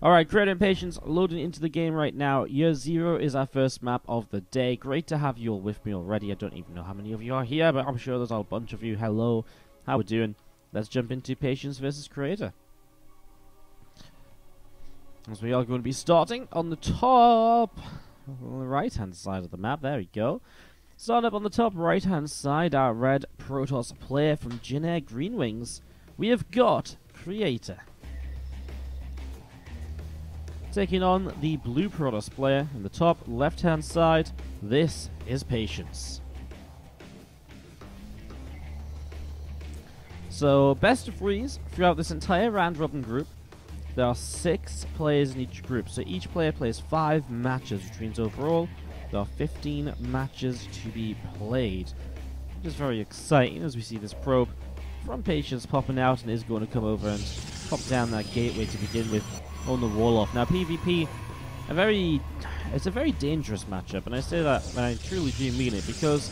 Alright, Creator and Patience loading into the game right now. Year 0 is our first map of the day. Great to have you all with me already. I don't even know how many of you are here, but I'm sure there's a bunch of you. Hello, how we doing? Let's jump into Patience versus Creator. As we are going to be starting on the top, on the right-hand side of the map. There we go. Starting up on the top right-hand side, our red Protoss player from Jin Green Wings. We have got Creator. Taking on the blue Protoss player in the top left-hand side, this is Patience. So, best of threes throughout this entire round-robin group. There are 6 players in each group, so each player plays 5 matches, which means overall there are 15 matches to be played. Which is very exciting as we see this probe from Patience popping out and is going to come over and pop down that gateway to begin with on the wall off. Now PvP, it's a very dangerous matchup, and I say that and I truly do mean it, because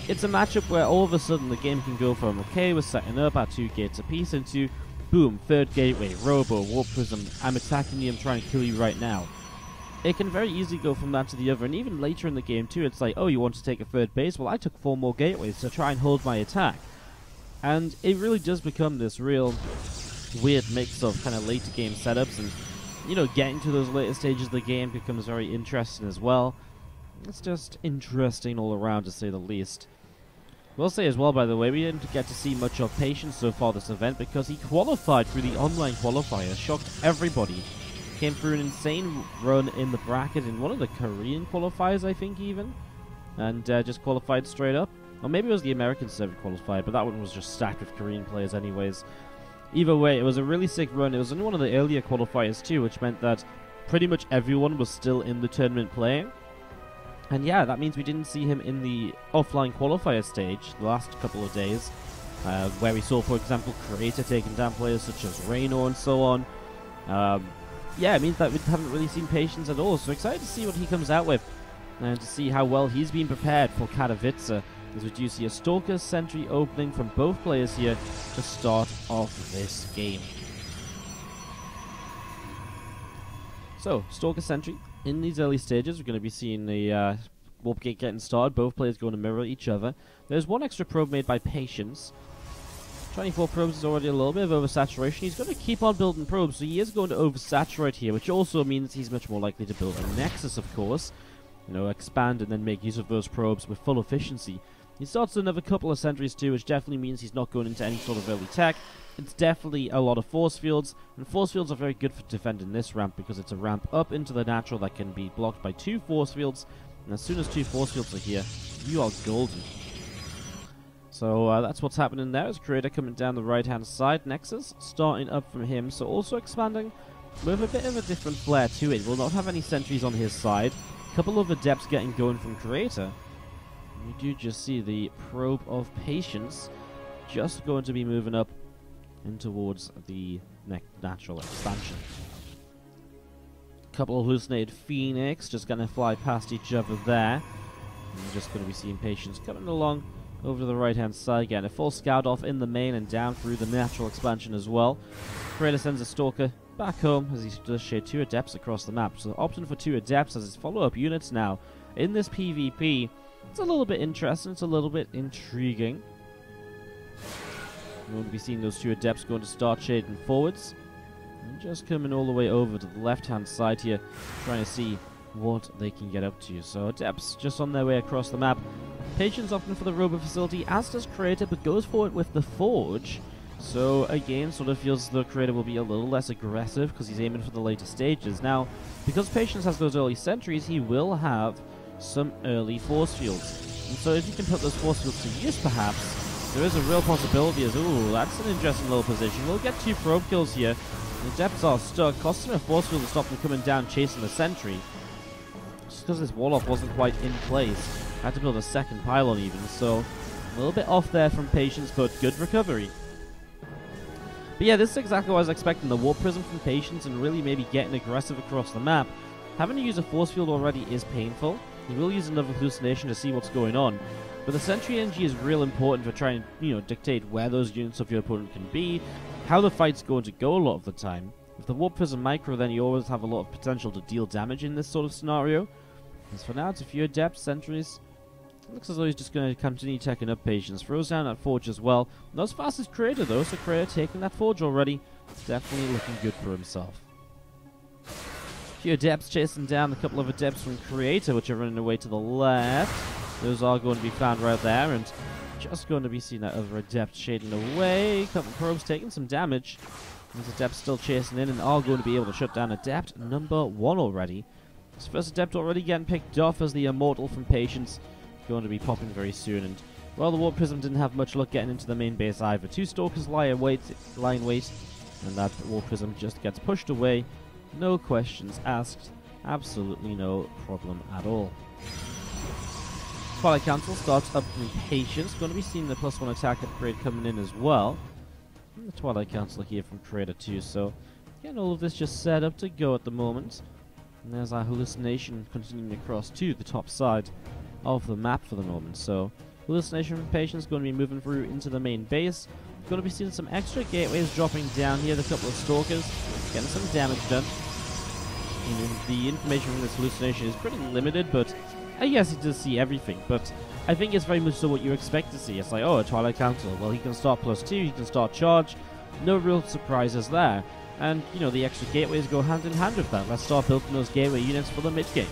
it's a matchup where all of a sudden the game can go from, okay, we're setting up our 2 gates apiece, into boom, 3rd gateway, Robo, Warp Prism, I'm attacking you, I'm trying to kill you right now. It can very easily go from that to the other, and even later in the game too, it's like, oh, you want to take a 3rd base? Well, I took 4 more gateways to try and hold my attack. And it really does become this real weird mix of kind of later game setups, and you know, getting to those later stages of the game becomes very interesting as well. It's just interesting all around, to say the least. We'll say as well, by the way, we didn't get to see much of Patience so far this event, because he qualified through the online qualifier, shocked everybody. Came through an insane run in the bracket in one of the Korean qualifiers, I think, even. And just qualified straight up. Or maybe it was the American server qualifier, but that one was just stacked with Korean players anyways. Either way, it was a really sick run. It was in one of the earlier qualifiers too, which meant that pretty much everyone was still in the tournament playing. And yeah, that means we didn't see him in the offline qualifier stage the last couple of days, where we saw, for example, Creator taking down players such as Raynor and so on. Yeah, it means that we haven't really seen Patience at all, so excited to see what he comes out with, and to see how well he's been prepared for Katowice, as we do see a Stalker Sentry opening from both players here to start off this game. So, Stalker Sentry, in these early stages, we're going to be seeing the warp gate getting started, both players going to mirror each other. There's one extra probe made by Patience. 24 probes is already a little bit of oversaturation. He's going to keep on building probes, so he is going to oversaturate here, which also means he's much more likely to build a Nexus, of course. You know, expand and then make use of those probes with full efficiency. He starts another couple of sentries too, which definitely means he's not going into any sort of early tech. It's definitely a lot of force fields, and force fields are very good for defending this ramp, because it's a ramp up into the natural that can be blocked by 2 force fields, and as soon as 2 force fields are here, you are golden. So that's what's happening there, as Creator coming down the right hand side. Nexus starting up from him, so also expanding with a bit of a different flair to it. Will not have any sentries on his side. A couple of adepts getting going from Creator. We do just see the probe of Patience just going to be moving up in towards the natural expansion. Couple of hallucinated Phoenix just going to fly past each other there. And we're just going to be seeing Patience coming along over to the right hand side, getting a full scout off in the main and down through the natural expansion as well. Creator sends a Stalker back home as he does shade 2 adepts across the map. So opting for 2 adepts as his follow-up units now in this PvP. It's a little bit interesting, it's a little bit intriguing. We're going to be seeing those 2 adepts going to start shading forwards. And just coming all the way over to the left-hand side here, trying to see what they can get up to. So adepts just on their way across the map. Patience opting for the Robo facility, as does Creator, but goes for it with the Forge. So again, sort of feels the Creator will be a little less aggressive because he's aiming for the later stages. Now, because Patience has those early sentries, he will have some early force fields. And so if you can put those force fields to use, perhaps, there is a real possibility as, ooh, that's an interesting little position. We'll get 2 probe kills here. The adepts are stuck, costing him a force field to stop them coming down chasing the sentry. Just because this wall-off wasn't quite in place. I had to build a second pylon even, so a little bit off there from Patience, but good recovery. But yeah, this is exactly what I was expecting. The Warp Prism from Patience and really maybe getting aggressive across the map. Having to use a force field already is painful. He will use another hallucination to see what's going on. But the sentry energy is real important for trying to, you know, dictate where those units of your opponent can be, how the fight's going to go a lot of the time. With the Warp Prism Micro, then you always have a lot of potential to deal damage in this sort of scenario. As for now, it's a few Adept Sentries. Looks as though he's just going to continue taking up Patience. Throws down that Forge as well. Not as fast as Creator though, so Creator taking that Forge already. Definitely looking good for himself. A few Adepts chasing down a couple of Adepts from Creator, which are running away to the left. Those are going to be found right there, and just going to be seeing that other Adept shading away. A couple of probes taking some damage. These Adepts still chasing in and are going to be able to shut down Adept number 1 already. This first Adept already getting picked off as the Immortal from Patience. Going to be popping very soon, and well, the Warp Prism didn't have much luck getting into the main base either. 2 Stalkers lie in wait, and that Warp Prism just gets pushed away. No questions asked. Absolutely no problem at all. Twilight Council starts up from Patience. Going to be seeing the +1 attack upgrade coming in as well. And the Twilight Council here from Creator 2, so getting all of this just set up to go at the moment. And there's our Hallucination continuing across to the top side of the map for the moment. So Hallucination from Patience going to be moving through into the main base. Going to be seeing some extra gateways dropping down here. The couple of Stalkers getting some damage done. And the information from this Hallucination is pretty limited, but I guess he does see everything. But I think it's very much so what you expect to see. It's like, oh, a Twilight Council. Well, he can start +2, he can start charge. No real surprises there. And, you know, the extra gateways go hand in hand with that. Let's start building those gateway units for the mid-game.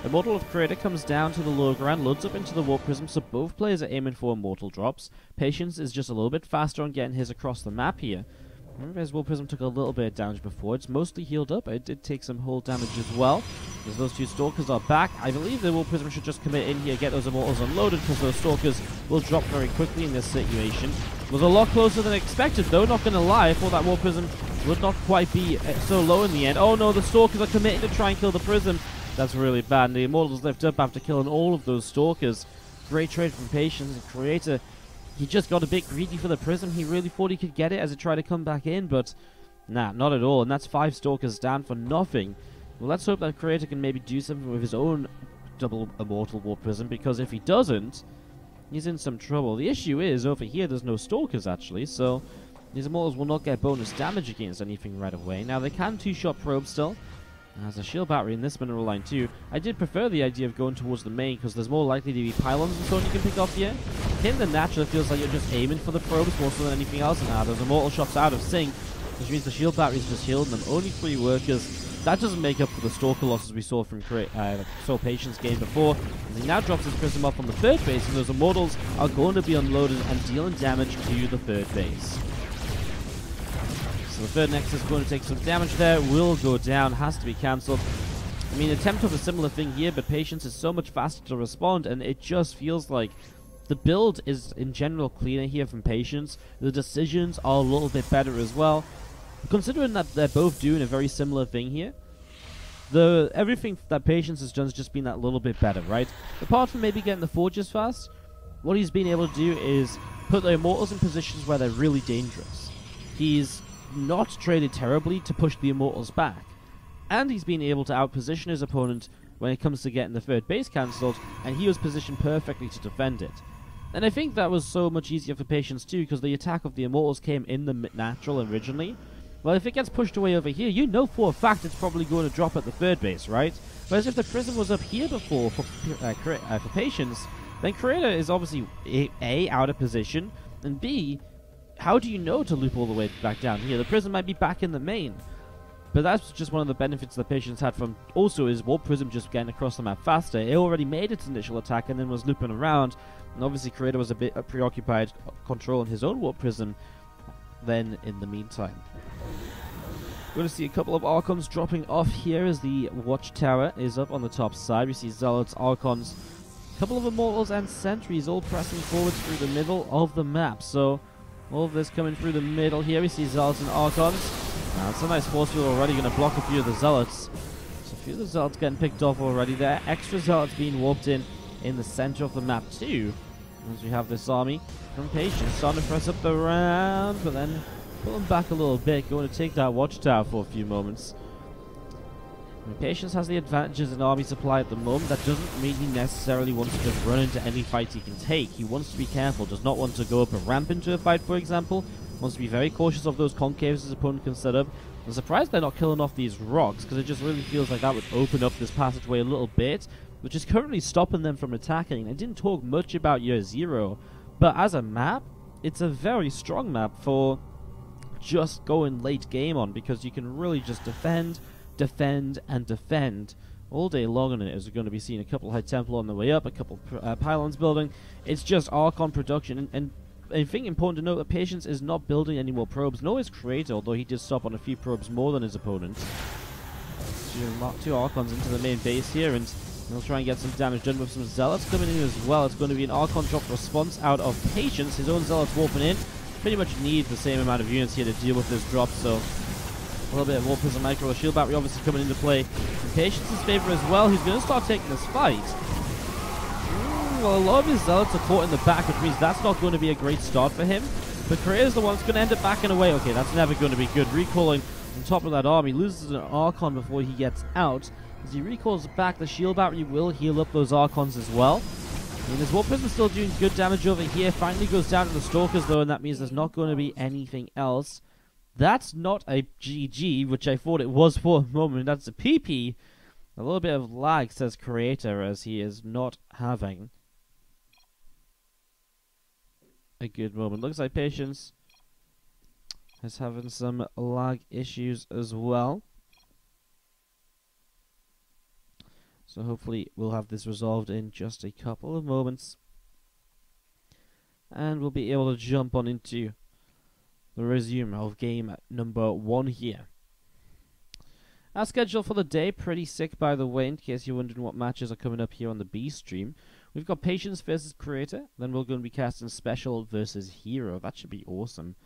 Immortal of Creator comes down to the low ground, loads up into the Warp Prism, so both players are aiming for Immortal drops. Patience is just a little bit faster on getting his across the map here. Remember, his Warp Prism took a little bit of damage before. It's mostly healed up. It did take some hull damage as well. As those 2 Stalkers are back, I believe the Warp Prism should just commit in here, get those Immortals unloaded, because those Stalkers will drop very quickly in this situation. It was a lot closer than expected, though, not going to lie. I thought that Warp Prism would not quite be so low in the end. Oh no, the Stalkers are committing to try and kill the Prism. That's really bad. And the Immortals lift up after killing all of those Stalkers. Great trade from Patience and Creator. He just got a bit greedy for the Prism. He really thought he could get it as it tried to come back in, but nah, not at all. And that's 5 Stalkers down for nothing. Well, let's hope that Creator can maybe do something with his own double Immortal Warp Prism, because if he doesn't, he's in some trouble. The issue is, over here, there's no Stalkers, actually, so these Immortals will not get bonus damage against anything right away. Now, they can 2-shot probe still. There's a shield battery in this mineral line too. I did prefer the idea of going towards the main, because there's more likely to be pylons and so on you can pick off here. In the natural, it feels like you're just aiming for the probes more so than anything else. And now there's Immortal shots out of sync, which means the shield battery is just healing them. Only 3 workers. That doesn't make up for the Stalker losses we saw from Patience game before. And he now drops his Prism off on the 3rd base, and those Immortals are going to be unloaded and dealing damage to the 3rd base. So the 3rd Nexus is going to take some damage there, will go down, has to be cancelled. I mean, attempt of a similar thing here, but Patience is so much faster to respond, and it just feels like the build is in general cleaner here from Patience. The decisions are a little bit better as well. Considering that they're both doing a very similar thing here, everything that Patience has done has just been that little bit better, right? Apart from maybe getting the Forges fast, what he's been able to do is put the Immortals in positions where they're really dangerous. He's not traded terribly to push the Immortals back, and he's been able to outposition his opponent when it comes to getting the 3rd base cancelled, and he was positioned perfectly to defend it. And I think that was so much easier for Patience too, because the attack of the Immortals came in the natural originally. Well, if it gets pushed away over here, you know for a fact it's probably going to drop at the 3rd base, right? Whereas if the Prism was up here before for Patience, then Creator is obviously A, out of position, and B, how do you know to loop all the way back down here? The Prism might be back in the main. But that's just one of the benefits that Patience had from also is Warp Prism just getting across the map faster. It already made its initial attack and then was looping around. And obviously Creator was a bit preoccupied controlling his own Warp Prism then in the meantime. We're going to see a couple of Archons dropping off here as the Watchtower is up on the top side. We see Zealots, Archons, a couple of Immortals and Sentries all pressing forward through the middle of the map. So all of this coming through the middle here. We see Zealots and Archons. It's a nice force field already, going to block a few of the Zealots. So a few of the Zealots getting picked off already there. Extra Zealots being warped in the center of the map too. As we have this army from Patience starting to press up the round, but then pulling back a little bit, going to take that Watchtower for a few moments. Patience has the advantages in army supply at the moment. That doesn't mean he necessarily wants to just run into any fight he can take. He wants to be careful, does not want to go up a ramp into a fight, for example. Wants to be very cautious of those concaves his opponent can set up. I'm surprised they're not killing off these rocks, because it just really feels like that would open up this passageway a little bit, which is currently stopping them from attacking. I didn't talk much about Year Zero, but as a map, it's a very strong map for just going late game on, because you can really just defend, and defend all day long on it, as we're going to be seeing a couple High Temple on the way up, a couple pylons building. It's just Archon production, and I think important to note that Patience is not building any more probes, nor is Creator, although he did stop on a few probes more than his opponent. Two Archons into the main base here, and he'll try and get some damage done with some Zealots coming in as well. It's going to be an Archon drop response out of Patience. His own Zealots warping in. Pretty much need the same amount of units here to deal with this drop, so a little bit of Warpism Micro. Shield Battery obviously coming into play in Patience's favor as well. He's going to start taking this fight. Well, a lot of his Zealots are caught in the back, which means that's not going to be a great start for him. But Creator's the one that's going to end up backing away. Okay, that's never going to be good. Recalling on top of that army, loses an Archon before he gets out. As he recalls back, the Shield Battery will heal up those Archons as well. And his Warp Prism still doing good damage over here. Finally goes down to the Stalkers though, and that means there's not going to be anything else. That's not a GG, which I thought it was for a moment. That's a PP. A little bit of lag, says Creator, as he is not having a good moment. Looks like Patience is having some lag issues as well. So hopefully we'll have this resolved in just a couple of moments. And we'll be able to jump on into the resume of game number 1 here. Our schedule for the day, pretty sick by the way, in case you're wondering what matches are coming up here on the B stream. We've got Patience versus Creator, then we're going to be casting Special versus Hero. That should be awesome.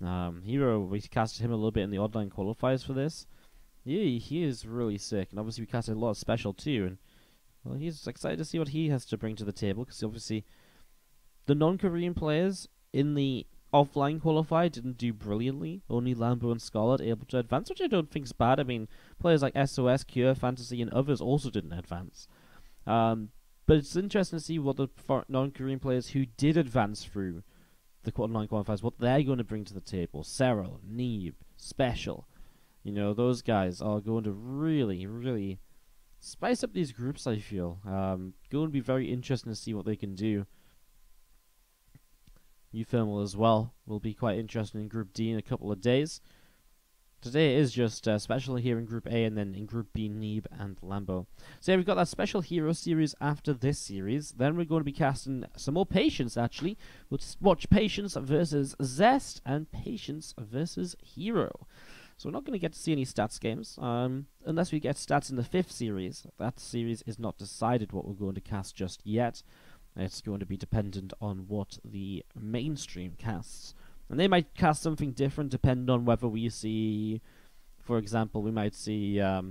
Hero, we casted him a little bit in the oddline qualifiers for this. Yeah, he is really sick, and obviously we casted a lot of Special too, and well, he's excited to see what he has to bring to the table, because obviously the non-Korean players in the offline qualifier didn't do brilliantly. Only Lambo and Scarlet able to advance, which I don't think is bad. I mean, players like SOS, Cure, Fantasy, and others also didn't advance. But it's interesting to see what the non-Korean players who did advance through the online qualifiers, what they're going to bring to the table. Serral, Neeb, Special. You know, those guys are going to really, really spice up these groups, I feel. Going to be very interesting to see what they can do. Thermal as well will be quite interesting in Group D in a couple of days. Today is just Special here in Group A, and then in Group B, Neeb and Lambo. So yeah, we've got that Special Hero series after this series. Then we're going to be casting some more Patience, actually. We'll just watch Patience versus Zest and Patience versus Hero. So we're not going to get to see any stats games, unless we get stats in the 5th series. That series is not decided what we're going to cast just yet. It's going to be dependent on what the mainstream casts. And they might cast something different depending on whether we see, for example, we might see, they're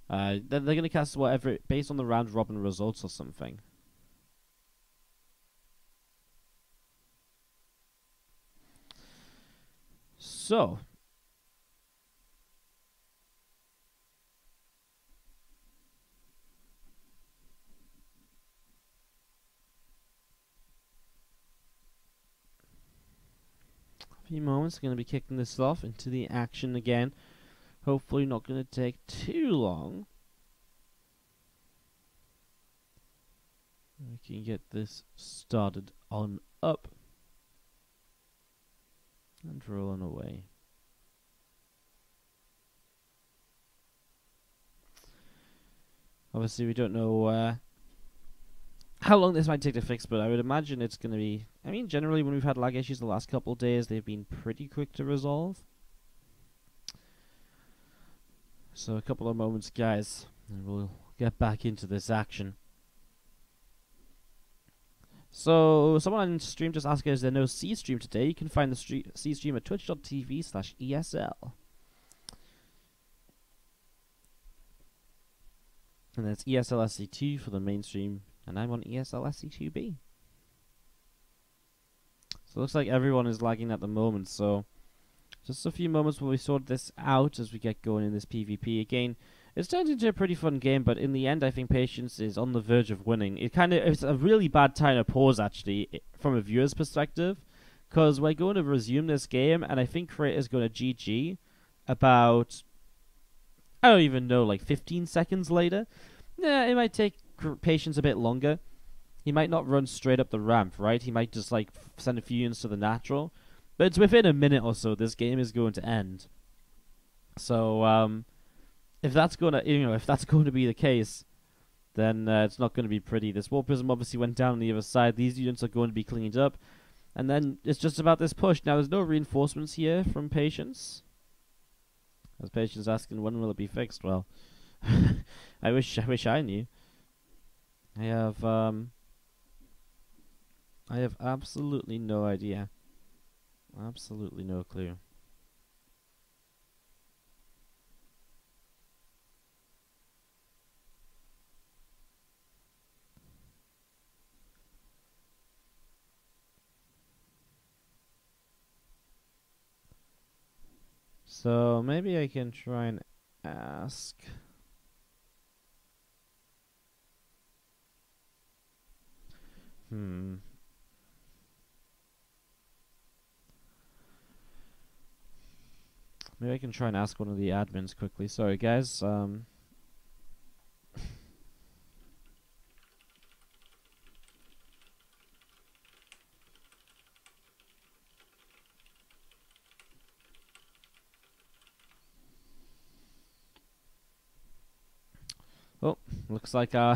going to cast whatever, based on the round robin results or something. So, a few moments, going to be kicking this off into the action again. Hopefully not going to take too long. We can get this started on up. And rolling away. Obviously, we don't know how long this might take to fix, but I would imagine it's going to be... I mean, generally, when we've had lag issues the last couple of days, they've been pretty quick to resolve. So, a couple of moments, guys, and we'll get back into this action. So, someone on stream just asked, is there no C stream today? You can find the C stream at twitch.tv/ESL. And that's ESL SC2 for the mainstream, and I'm on ESL SC2B. So, it looks like everyone is lagging at the moment, so just a few moments while we sort this out as we get going in this PvP. Again, it's turned into a pretty fun game, but in the end, I think Patience is on the verge of winning. It's a really bad time to pause, actually, from a viewer's perspective, because we're going to resume this game, and I think Creator's going to GG about, I don't even know, like 15 seconds later. Yeah, it might take Patience a bit longer. He might not run straight up the ramp, right? He might just like send a few units to the natural. But it's within a minute or so this game is going to end. So if that's going to, if that's going to be the case, then it's not going to be pretty. This Warp Prism obviously went down on the other side. These units are going to be cleaned up. And then it's just about this push. Now, there's no reinforcements here from Patience. As Patience asking, when will it be fixed? Well, I wish I knew. I have absolutely no idea. Absolutely no clue. So maybe I can try and ask. Maybe I can try and ask one of the admins quickly. Sorry, guys. Oh, looks like our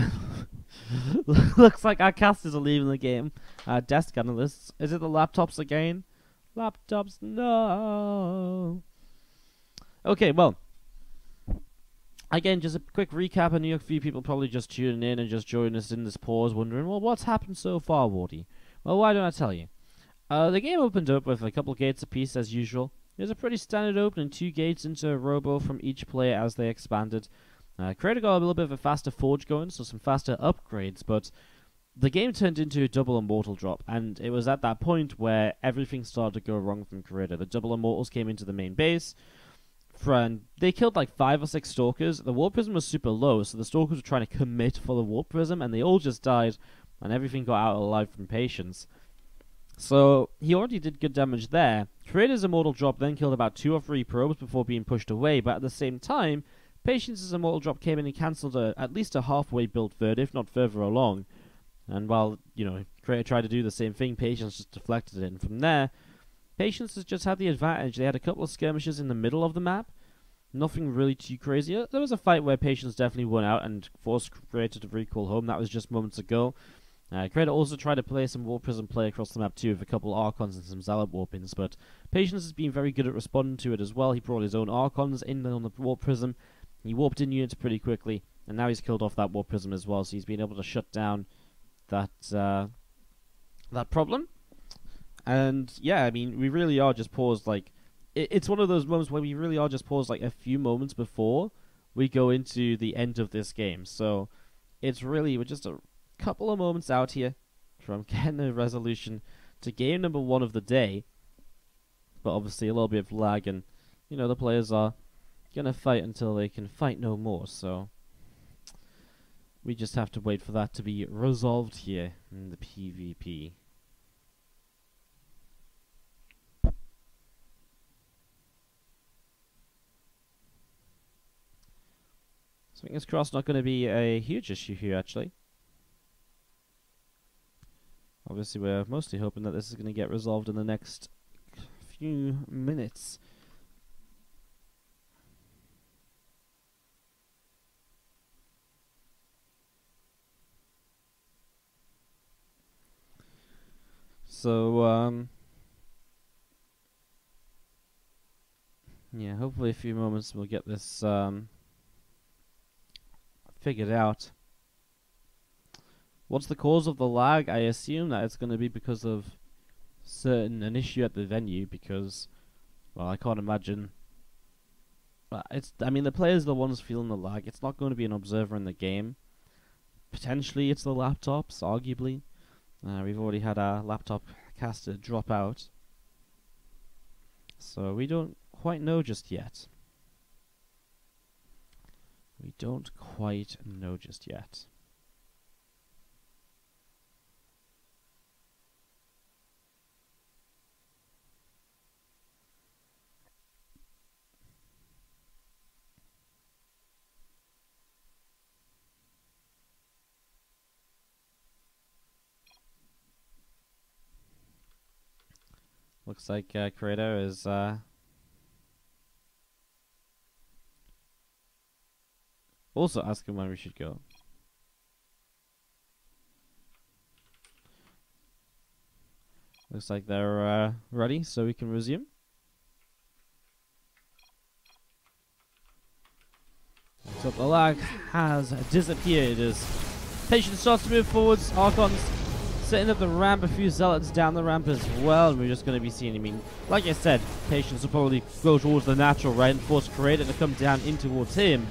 looks like our casters are leaving the game. Desk analysts. Is it the laptops again? Laptops, no. Okay, well, again, just a quick recap. I know a few people probably just tuning in and just joining us in this pause, wondering, well, what's happened so far, Wardy? Well, why don't I tell you? The game opened up with a couple gates apiece, as usual. It was a pretty standard opening, 2 gates into a robo from each player as they expanded. Creator got a little bit of a faster forge going, so some faster upgrades, but the game turned into a double immortal drop, and it was at that point where everything started to go wrong from Creator. The double immortals came into the main base. They killed like 5 or 6 stalkers. The warp prism was super low, so the stalkers were trying to commit for the warp prism, and they all just died, and everything got out alive from Patience. So he already did good damage there. Creator's immortal drop then killed about 2 or 3 probes before being pushed away, but at the same time, Patience's immortal drop came in and cancelled at least a halfway built third, if not further along. And while, Creator tried to do the same thing, Patience just deflected it. And from there, Patience has just had the advantage. They had a couple of skirmishes in the middle of the map. Nothing really too crazy. There was a fight where Patience definitely won out and forced Creator to recall home. That was just moments ago. Creator also tried to play some Warp Prism play across the map too with a couple Archons and some Zealot Warpings, but Patience has been very good at responding to it as well. He brought his own Archons in on the Warp Prism. He warped in units pretty quickly, and now he's killed off that Warp Prism as well, so he's been able to shut down that problem. And yeah, I mean, we really are just paused, like, it's one of those moments where we really are just paused like a few moments before we go into the end of this game. So it's really, we're just a couple of moments out here from getting a resolution to game number 1 of the day. But obviously a little bit of lag, and, the players are gonna fight until they can fight no more, so we just have to wait for that to be resolved here in the PvP. So fingers crossed, not going to be a huge issue here, actually. Obviously, we're mostly hoping that this is going to get resolved in the next few minutes. So, yeah, hopefully a few moments we'll get this figured out. What's the cause of the lag? I assume that it's going to be because of an issue at the venue, because, well, I can't imagine. I mean, the players are the ones feeling the lag. It's not going to be an observer in the game. Potentially, it's the laptops, arguably. We've already had our laptop caster drop out, so we don't quite know just yet. We don't quite know just yet. Looks like Creator is also asking when we should go. Looks like they're ready, so we can resume. So the lag has disappeared as Patience starts to move forwards. Archon's setting up the ramp, a few Zealots down the ramp as well. And we're just going to be seeing, I mean, like I said, Patience will probably go towards the natural, right, and force Creator to come down in towards him,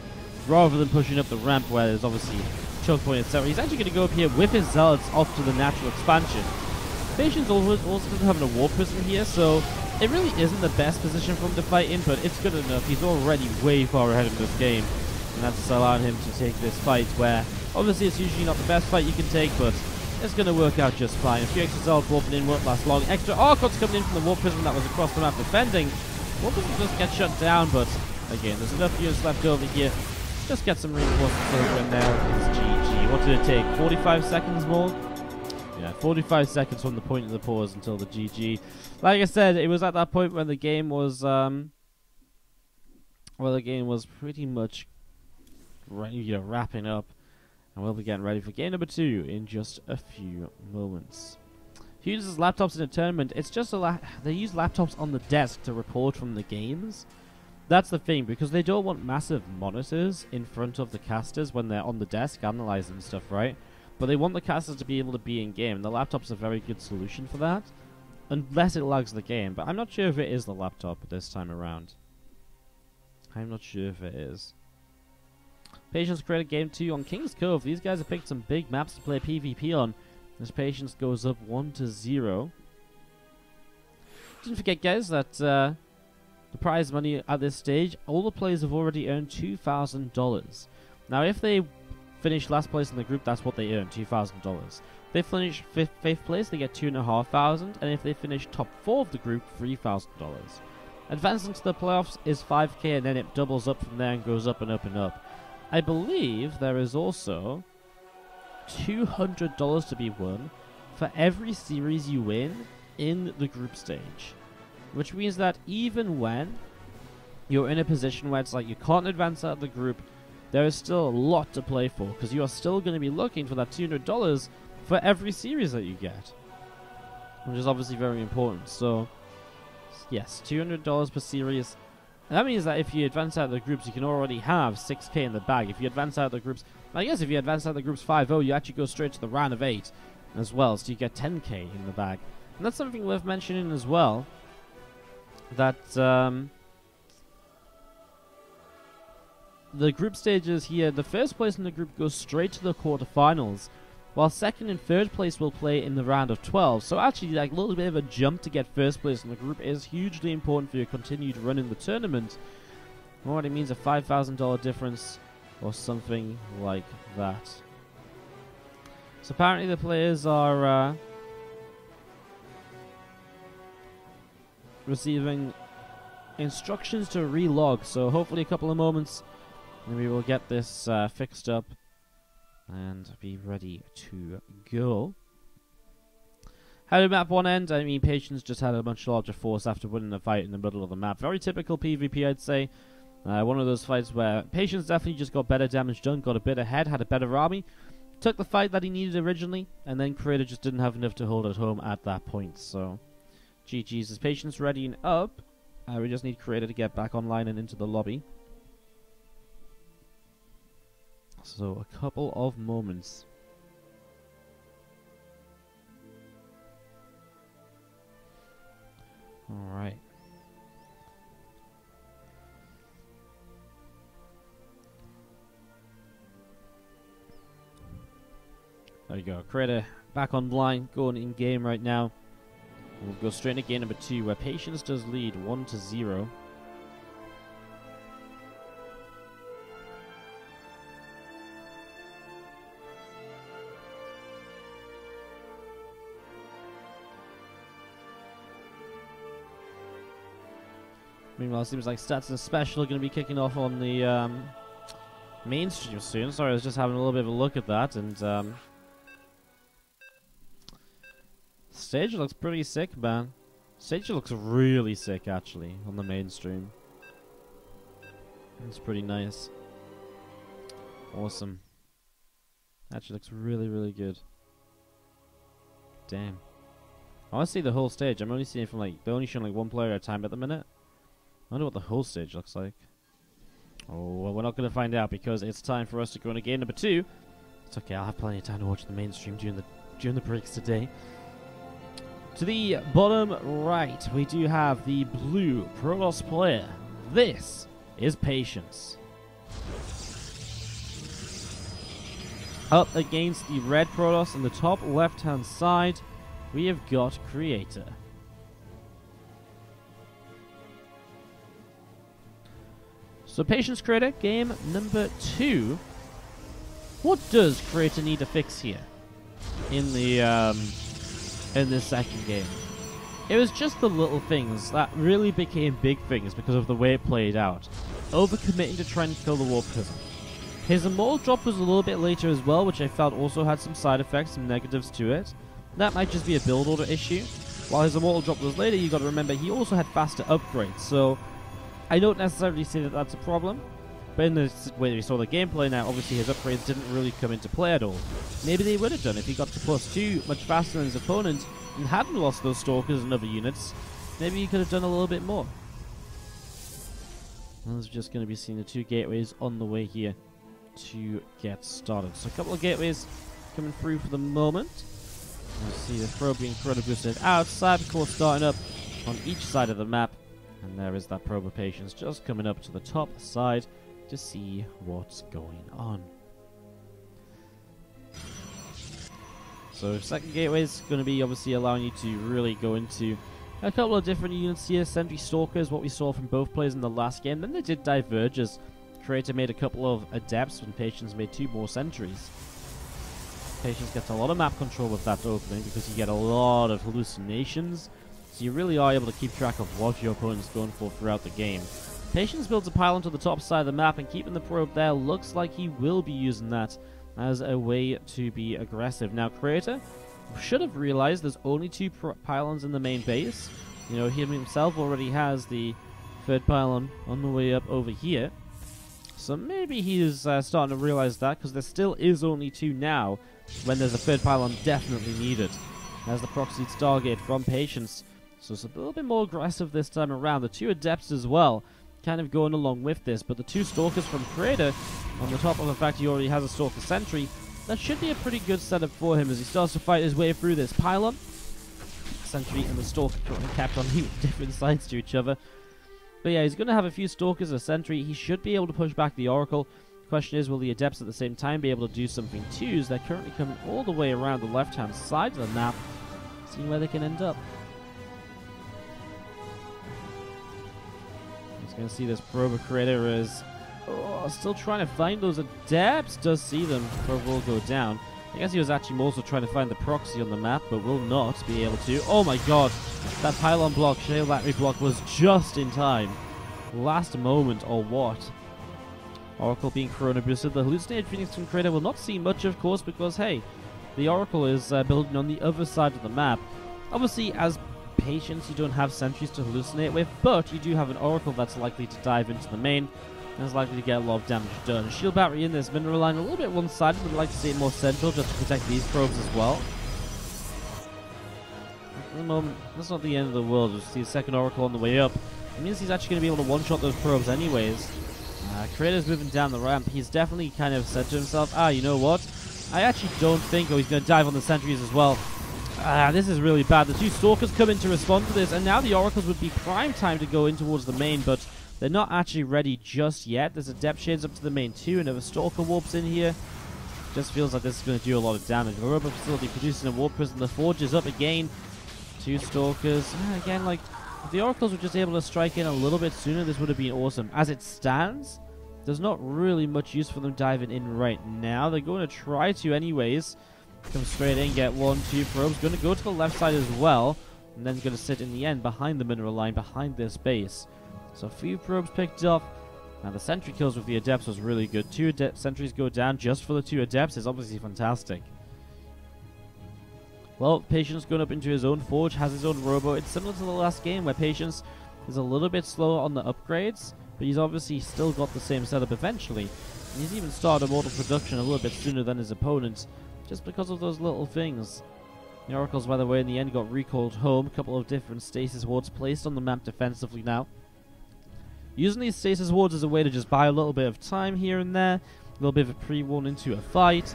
rather than pushing up the ramp where there's obviously choke point, etc. He's actually going to go up here with his Zealots off to the natural expansion. Patience also doesn't have a War Prison here, so it really isn't the best position for him to fight in, but it's good enough. He's already way far ahead in this game, and that's allowing him to take this fight where, obviously, it's usually not the best fight you can take, but it's going to work out just fine. A few extra Zealots warping in won't last long. Extra Archons coming in from the War Prison that was across the map defending. War Prison does get shut down, but again, there's enough units left over here. Just get some reinforcements over in there. It's GG. What did it take? 45 seconds more? Yeah, 45 seconds from the point of the pause until the GG. Like I said, it was at that point when the game was, pretty much wrapping up. And we'll be getting ready for game number 2 in just a few moments. Who uses laptops in a tournament? It's just they use laptops on the desk to report from the games. That's the thing, because they don't want massive monitors in front of the casters when they're on the desk analyzing stuff, right? But they want the casters to be able to be in game. The laptop's a very good solution for that, unless it lags the game. But I'm not sure if it is the laptop this time around. I'm not sure if it is. Patience created game 2 on King's Cove. These guys have picked some big maps to play PvP on. As Patience goes up 1-0. Don't forget, guys, that the prize money at this stage, all the players have already earned $2,000. Now, if they finish last place in the group, that's what they earn, $2,000. If they finish fifth place, they get $2,500, and if they finish top 4 of the group, $3,000. Advancing to the playoffs is $5K, and then it doubles up from there and goes up and up and up. I believe there is also $200 to be won for every series you win in the group stage, which means that even when you're in a position where it's like you can't advance out of the group, there is still a lot to play for, because you are still going to be looking for that $200 for every series that you get, which is obviously very important. So, yes, $200 per series. And that means that if you advance out of the groups, you can already have $6K in the bag. If you advance out of the groups, I guess if you advance out of the groups 5-0, you actually go straight to the round of 8 as well, so you get $10K in the bag. And that's something worth mentioning as well, that the group stages here, the first place in the group goes straight to the quarterfinals, while second and third place will play in the round of 12. So actually, like, a little bit of a jump to get first place in the group is hugely important for your continued run in the tournament. And what it means, a $5,000 difference or something like that. So apparently the players are receiving instructions to relog, so hopefully a couple of moments and we will get this fixed up and be ready to go. How did map 1 end? I mean, Patience just had a much larger force after winning a fight in the middle of the map. Very typical PvP, I'd say. One of those fights where Patience definitely just got better damage done, got a bit ahead, had a better army, took the fight that he needed originally, and then Creator just didn't have enough to hold it home at that point. So, GG's. Is Patience ready and up? We just need Creator to get back online and into the lobby. So, a couple of moments. Alright. There you go. Creator back online, going in game right now. We'll go straight into game number 2, where Patience does lead 1-0. Meanwhile, it seems like Stats and Special are going to be kicking off on the main stream soon. Sorry, I was just having a little bit of a look at that, and stage looks pretty sick, man. Sage looks really sick, actually, on the mainstream. It's pretty nice. Awesome. Actually looks really, really good. Damn. I want to see the whole stage. I'm only seeing it from like, they're only showing like one player at a time at the minute. I wonder what the whole stage looks like. Oh, well, we're not going to find out because it's time for us to go into game number 2. It's okay, I'll have plenty of time to watch the mainstream during the breaks today. To the bottom right, we do have the blue Protoss player. This is Patience. Up against the red Protoss on the top left-hand side, we have got Creator. So Patience Creator, game number 2. What does Creator need to fix here in the in this second game? It was just the little things that really became big things because of the way it played out. Overcommitting to trying to kill the Warp Prism. His Immortal drop was a little bit later as well, which I felt also had some side effects, some negatives to it. That might just be a build order issue. While his Immortal drop was later, you got to remember he also had faster upgrades, so I don't necessarily say that that's a problem. But in the way we saw the gameplay now, obviously his upgrades didn't really come into play at all. Maybe they would have done if he got to +2 much faster than his opponent and hadn't lost those Stalkers and other units. Maybe he could have done a little bit more. There's just going to be seeing the 2 gateways on the way here to get started. So a couple of gateways coming through for the moment. You'll see the probe being further boosted outside, of course starting up on each side of the map. And there is that probe of Patience just coming up to the top side to see what's going on. So second gateway is going to be obviously allowing you to really go into a couple of different units here. Sentry Stalkers, what we saw from both players in the last game. Then they did diverge as Creator made a couple of Adepts and Patience made 2 more Sentries. Patience gets a lot of map control with that opening because you get a lot of hallucinations. So you really are able to keep track of what your opponent's going for throughout the game. Patience builds a pylon to the top side of the map, and keeping the probe there looks like he will be using that as a way to be aggressive. Now, Creator should have realized there's only 2 pylons in the main base. You know, he himself already has the 3rd pylon on the way up over here. So maybe he is starting to realize that, because there still is only 2 now, when there's a 3rd pylon definitely needed. There's the proxied Stargate from Patience. So it's a little bit more aggressive this time around. The 2 Adepts as well, kind of going along with this, but the 2 Stalkers from Creator, on the top of the fact he already has a Stalker Sentry, that should be a pretty good setup for him as he starts to fight his way through this pylon. Sentry and the Stalker currently kept on different sides to each other. But yeah, he's going to have a few Stalkers, a Sentry. He should be able to push back the Oracle. Question is, will the Adepts at the same time be able to do something too, as they're currently coming all the way around the left-hand side of the map, seeing where they can end up. Going to see this Probe Creator is still trying to find those Adepts. Does see them. Probe will go down. I guess he was actually also trying to find the proxy on the map, but will not be able to. Oh my god, that pylon block, shale battery block was just in time. Last moment or what? Oracle being Corona boosted. The hallucinated Phoenix from Creator will not see much, of course, because hey, the Oracle is building on the other side of the map. Obviously, as Patience, you don't have sentries to hallucinate with, but you do have an Oracle that's likely to dive into the main and is likely to get a lot of damage done. Shield battery in this mineral line a little bit one-sided, would like to see it more central just to protect these probes as well. At the moment, that's not the end of the world. We'll see a second Oracle on the way up. It means he's actually going to be able to one-shot those probes anyways. Creator's moving down the ramp. He's definitely kind of said to himself, you know what? I actually don't think, he's going to dive on the sentries as well. This is really bad. The 2 Stalkers come in to respond to this, and now the Oracles would be prime time to go in towards the main, but they're not actually ready just yet. There's a Depth Shades up to the main too, another Stalker warps in here. Just feels like this is going to do a lot of damage. The Robot Facility producing a Warp Prism. The Forge is up again. 2 Stalkers. Again, like, if the Oracles were just able to strike in a little bit sooner, this would have been awesome. As it stands, there's not really much use for them diving in right now. They're going to try to anyways. Come straight in, get 1, 2 probes. Going to go to the left side as well. And then going to sit in the end behind the mineral line, behind this base. So a few probes picked up. Now the sentry kills with the Adepts was really good. 2 sentries go down just for the 2 Adepts is obviously fantastic. Well, Patience going up into his own forge, has his own robo. It's similar to the last game where Patience is a little bit slower on the upgrades, but he's obviously still got the same setup eventually. And he's even started Immortal production a little bit sooner than his opponent, just because of those little things. The Oracles, by the way, in the end got recalled home. A couple of different stasis wards placed on the map defensively now. Using these stasis wards as a way to just buy a little bit of time here and there, a little bit of a pre-warn into a fight.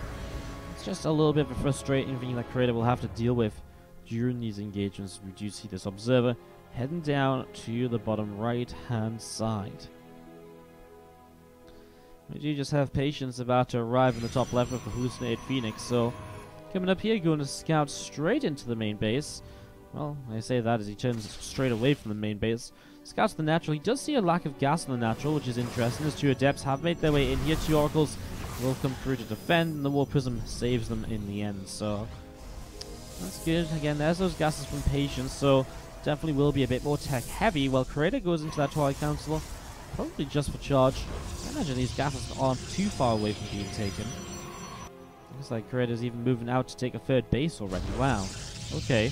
It's just a little bit of a frustrating thing that Creator will have to deal with during these engagements. We do see this Observer heading down to the bottom right-hand side. We do just have Patience about to arrive in the top left with the Hallucinated Phoenix, so coming up here, going to scout straight into the main base. Well, I say that as he turns straight away from the main base. Scouts the natural. He does see a lack of gas on the natural, which is interesting, as 2 Adepts have made their way in here. 2 Oracles will come through to defend, and the War Prism saves them in the end, so that's good. Again, there's those gases from Patience, so definitely will be a bit more tech heavy, while Creator goes into that Twilight Counselor, probably just for charge. I imagine these gases aren't too far away from being taken. Looks like Creator's even moving out to take a 3rd base already. Wow. Okay.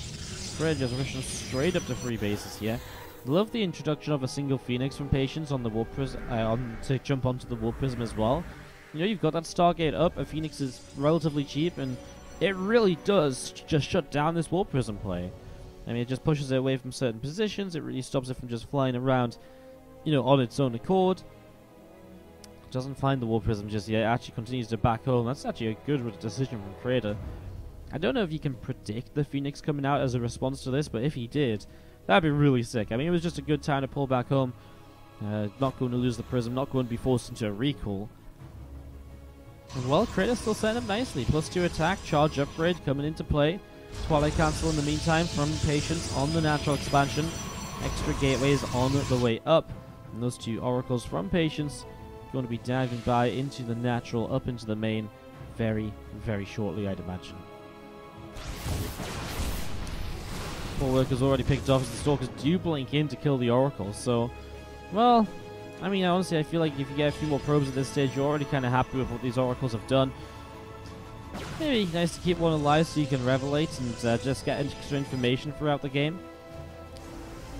Creator just rushing straight up to 3 bases here. Love the introduction of a single Phoenix from Patience on the Warp Prism, to jump onto the Warp Prism as well. You know, you've got that Stargate up, a Phoenix is relatively cheap, and it really does just shut down this Warp Prism play. I mean, it just pushes it away from certain positions, it really stops it from just flying around, you know, on its own accord. Doesn't find the Warp Prism just yet, actually continues to back home. That's actually a good decision from Creator. I don't know if you can predict the Phoenix coming out as a response to this, but if he did, that'd be really sick. I mean, it was just a good time to pull back home. Not going to lose the Prism, not going to be forced into a recall. And well, Creator's still setting up nicely. +2 attack, charge upgrade coming into play. Twilight Cancel in the meantime from Patience on the natural expansion. Extra gateways on the way up. And those 2 Oracles from Patience going to be diving by into the natural, up into the main very, very shortly, I'd imagine. Poor Worker's already picked off as the Stalkers do blink in to kill the Oracle, so, well, I mean, honestly, I feel like if you get a few more probes at this stage, you're already kind of happy with what these Oracles have done. Maybe nice to keep one alive so you can revelate and just get extra information throughout the game.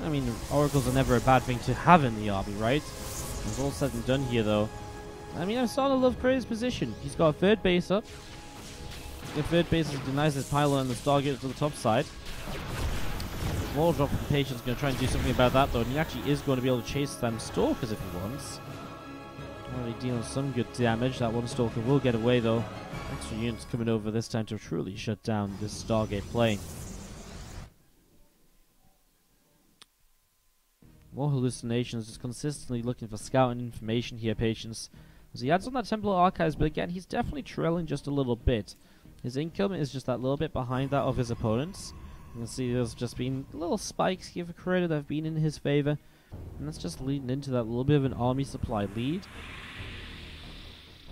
I mean, Oracles are never a bad thing to have in the army, right? It's all said and done here, though. I mean, I'm starting to love Creator's position. He's got a 3rd base up. The 3rd base denies his pylon and the Stargate to the top side. Wall drop from Patience going to try and do something about that, though, and he actually is going to be able to chase them Stalkers if he wants. Already dealing some good damage. That one Stalker will get away, though. Extra units coming over this time to truly shut down this Stargate play. More hallucinations, just consistently looking for scouting information here, Patience. As he adds on that Templar Archives, but again, he's definitely trailing just a little bit. His income is just that little bit behind that of his opponents. You can see there's just been little spikes here for Creator that have been in his favor. And that's just leading into that little bit of an army supply lead.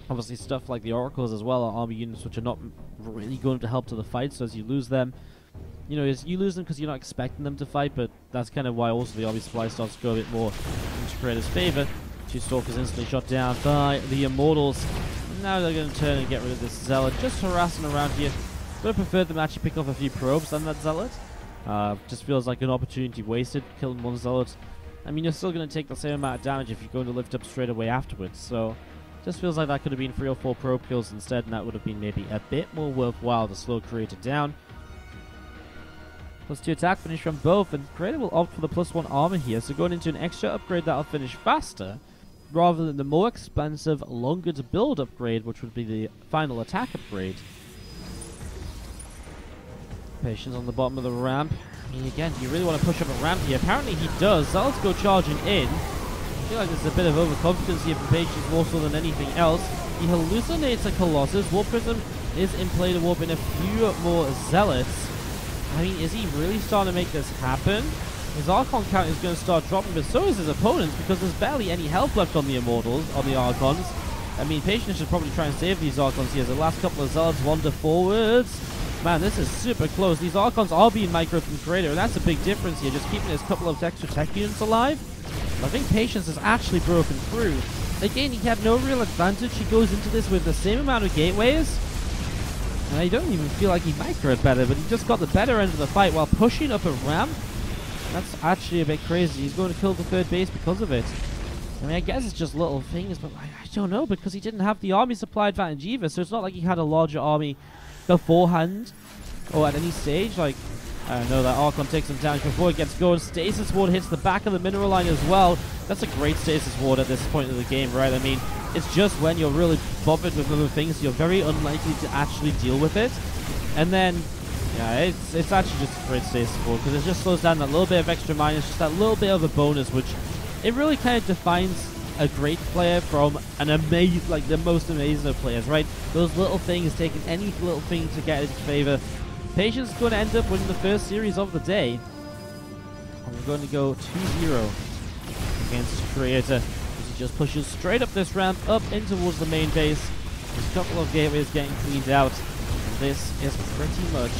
Obviously stuff like the Oracles as well are army units which are not really going to help to the fight, so as you lose them, you know, you lose them because you're not expecting them to fight, but that's kind of why also the army supply starts to go a bit more into Creator's favor. 2 Stalkers instantly shot down by the Immortals. And now they're going to turn and get rid of this Zealot, just harassing around here. Would have preferred them to actually pick off a few probes than that Zealot. Just feels like an opportunity wasted, killing one Zealot. I mean, you're still going to take the same amount of damage if you're going to lift up straight away afterwards, so just feels like that could have been 3 or 4 probe kills instead, and that would have been maybe a bit more worthwhile to slow Creator down. +2 attack finish from both, and Creator will opt for the +1 armor here, so going into an extra upgrade that'll finish faster, rather than the more expensive, longer to build upgrade, which would be the final attack upgrade. Patience on the bottom of the ramp. I mean, again, do you really want to push up a ramp here? Apparently he does. So let's go charging in. I feel like there's a bit of overconfidence here from Patience more so than anything else. He hallucinates a Colossus. Warp Prism is in play to warp in a few more Zealots. I mean, is he really starting to make this happen? His Archon count is going to start dropping, but so is his opponents, because there's barely any health left on the Immortals, on the Archons. I mean, Patience should probably try and save these Archons here. The last couple of Zealots wander forwards. Man, this is super close. These Archons are being microed from Creator, and that's a big difference here, just keeping his couple of extra tech units alive. I think Patience has actually broken through. Again, he had no real advantage. He goes into this with the same amount of gateways. And I don't even feel like he microed better, but he just got the better end of the fight while pushing up a ramp. That's actually a bit crazy. He's going to kill the third base because of it. I mean, I guess it's just little things, but I don't know, because he didn't have the army supply advantage either, so it's not like he had a larger army beforehand or at any stage. Like, I don't know, that Archon takes him down before it gets going. Stasis Ward hits the back of the mineral line as well. That's a great Stasis Ward at this point of the game, right? I mean, it's just when you're really bothered with other things, you're very unlikely to actually deal with it. And then, yeah, it's actually just a great Stasis Ward, because it just slows down that little bit of extra minus, just that little bit of a bonus, which it really kind of defines a great player from an amazing, like the most amazing of players, right? Those little things, taking any little thing to get in his favor. Patience is going to end up winning the first series of the day. And we're going to go 2-0 against Creator, as he just pushes straight up this ramp, up in towards the main base. There's a couple of gateways getting cleaned out. And this is pretty much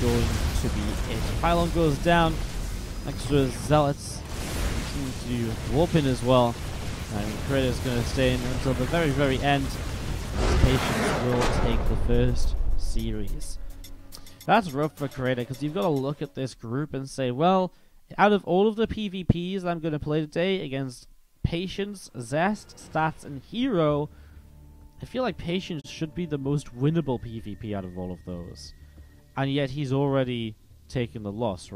going to be it. Pylon goes down. Extra Zealots seem to warp in as well. And Creator is going to stay in until the very, very end. Patience will take the first series. That's rough for Creator, because you've got to look at this group and say, well, out of all of the PvPs that I'm going to play today against Patience, Zest, Stats, and Hero, I feel like Patience should be the most winnable PvP out of all of those. And yet he's already taken the loss, right?